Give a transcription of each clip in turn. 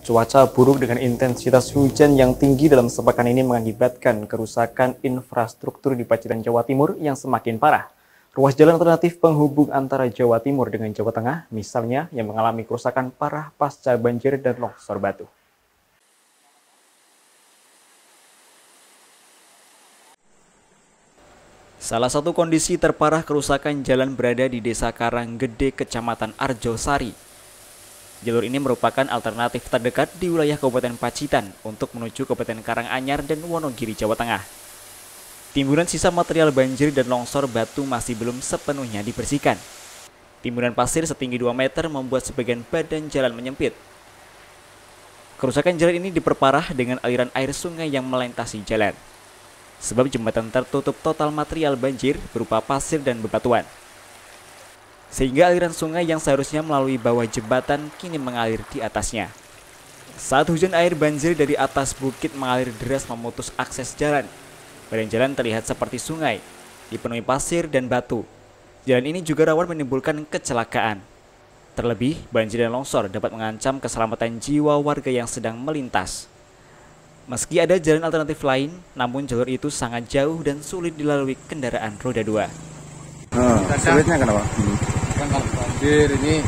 Cuaca buruk dengan intensitas hujan yang tinggi dalam sepekan ini mengakibatkan kerusakan infrastruktur di Pacitan, Jawa Timur yang semakin parah. Ruas jalan alternatif penghubung antara Jawa Timur dengan Jawa Tengah, misalnya, yang mengalami kerusakan parah pasca banjir dan longsor batu. Salah satu kondisi terparah kerusakan jalan berada di Desa Karanggede, Kecamatan Arjosari. Jalur ini merupakan alternatif terdekat di wilayah Kabupaten Pacitan untuk menuju Kabupaten Karanganyar dan Wonogiri, Jawa Tengah. Timbunan sisa material banjir dan longsor batu masih belum sepenuhnya dibersihkan. Timbunan pasir setinggi 2 meter membuat sebagian badan jalan menyempit. Kerusakan jalan ini diperparah dengan aliran air sungai yang melintasi jalan. Sebab jembatan tertutup total material banjir berupa pasir dan bebatuan. Sehingga aliran sungai yang seharusnya melalui bawah jembatan kini mengalir di atasnya. Saat hujan, air banjir dari atas bukit mengalir deras memutus akses jalan. Badan jalan terlihat seperti sungai, dipenuhi pasir dan batu. Jalan ini juga rawan menimbulkan kecelakaan. Terlebih, banjir dan longsor dapat mengancam keselamatan jiwa warga yang sedang melintas. Meski ada jalan alternatif lain, namun jalur itu sangat jauh dan sulit dilalui kendaraan roda 2. Sulitnya kenapa? Kan kalau banjir ini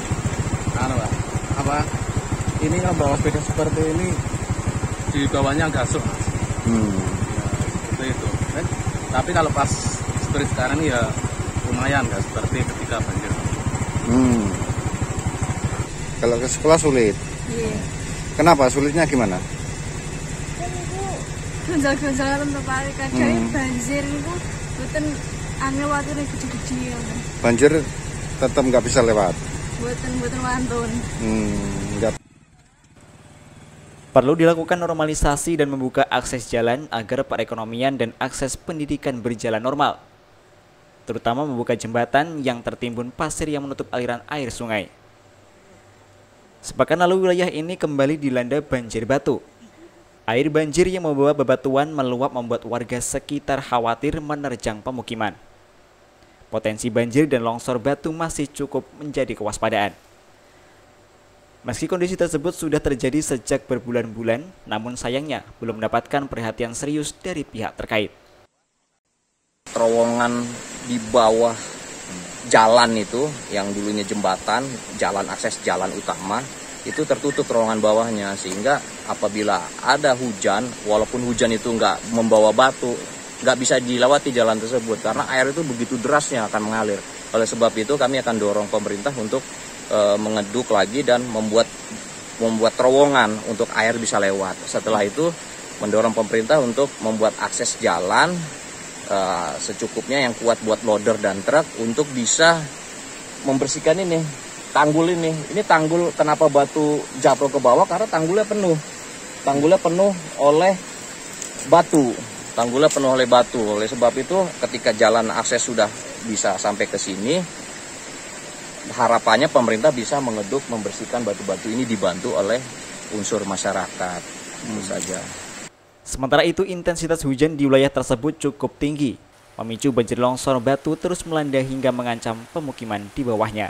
ini kalau bawa sepeda seperti ini di bawahnya gasuk. Ya, itu. Tapi kalau pas seperti sekarang ya lumayan, nggak seperti ketika banjir. Kalau ke sekolah sulit. Iya. Kenapa sulitnya gimana? Kan itu gonjal-gonjal untuk Pak kadang banjir itu boten angel watune gede-gede. Banjir tetap nggak bisa lewat. Boten wantun. Nggak. Perlu dilakukan normalisasi dan membuka akses jalan agar perekonomian dan akses pendidikan berjalan normal. Terutama membuka jembatan yang tertimbun pasir yang menutup aliran air sungai. Sepekan lalu wilayah ini kembali dilanda banjir batu. Air banjir yang membawa bebatuan meluap membuat warga sekitar khawatir menerjang pemukiman. Potensi banjir dan longsor batu masih cukup menjadi kewaspadaan. Meski kondisi tersebut sudah terjadi sejak berbulan-bulan, namun sayangnya belum mendapatkan perhatian serius dari pihak terkait. Terowongan di bawah jalan itu, yang dulunya jembatan, jalan akses jalan utama, itu tertutup terowongan bawahnya, sehingga apabila ada hujan, walaupun hujan itu nggak membawa batu, nggak bisa dilewati jalan tersebut karena air itu begitu derasnya akan mengalir. Oleh sebab itu kami akan dorong pemerintah untuk mengeduk lagi dan membuat terowongan untuk air bisa lewat. Setelah itu mendorong pemerintah untuk membuat akses jalan secukupnya yang kuat buat loader dan truk untuk bisa membersihkan ini tanggul ini. Ini tanggul, kenapa batu jatuh ke bawah? Karena tanggulnya penuh oleh batu. Oleh sebab itu ketika jalan akses sudah bisa sampai ke sini, harapannya pemerintah bisa mengeduk, membersihkan batu-batu ini dibantu oleh unsur masyarakat. Itu saja. Sementara itu, intensitas hujan di wilayah tersebut cukup tinggi, memicu banjir longsor batu terus melanda hingga mengancam pemukiman di bawahnya.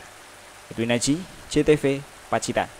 Edwin Aji, JTV, Pacitan.